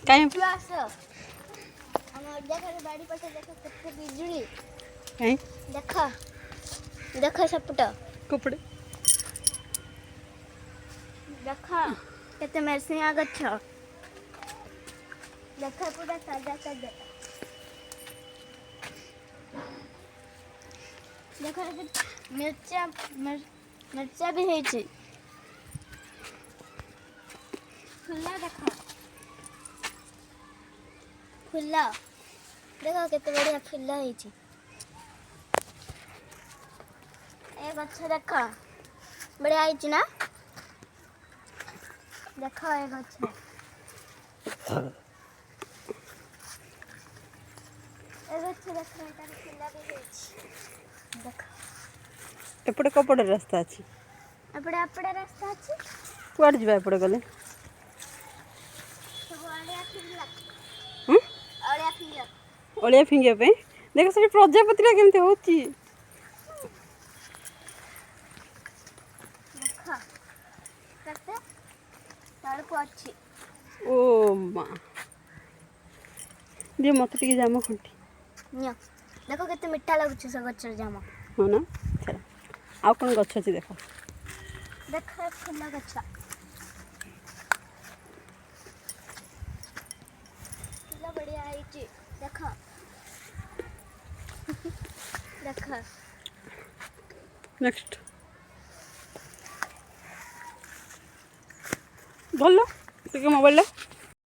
काहे आस हम देख बाड़ी पटे देख केते बिजुली काहे देख देख सपट कपड़े देख केते मेरसिया गछ देख पूरा साजा साजा देख मिर्चा मिर्चा भी है फुला देख फुला देख केते बढ़िया फुला है ए गछ देख बढ़िया है ना देख ए गछ ए गछ देख तार फुला भी है देख एपटे कपड़े रास्ता अच्छी एपटे आपड़े रास्ता अछि कुआड़ जीवा एपटे गले सब आलिया फिरला हम्म आलिया फिरला ओलिया फिंगे पे देख से प्रजापति केमती होची देख कते तार को अछि ओ माँ जे मत टिके जाम खंटी नियो देखो केते मिठा लागुछ से गछर जाम हाँ ना चल आउ कौन गछ अच्छी देख देख फुला गछ फुला बढ़िया है देख देख नेक्स्ट भल टिके मोबाइल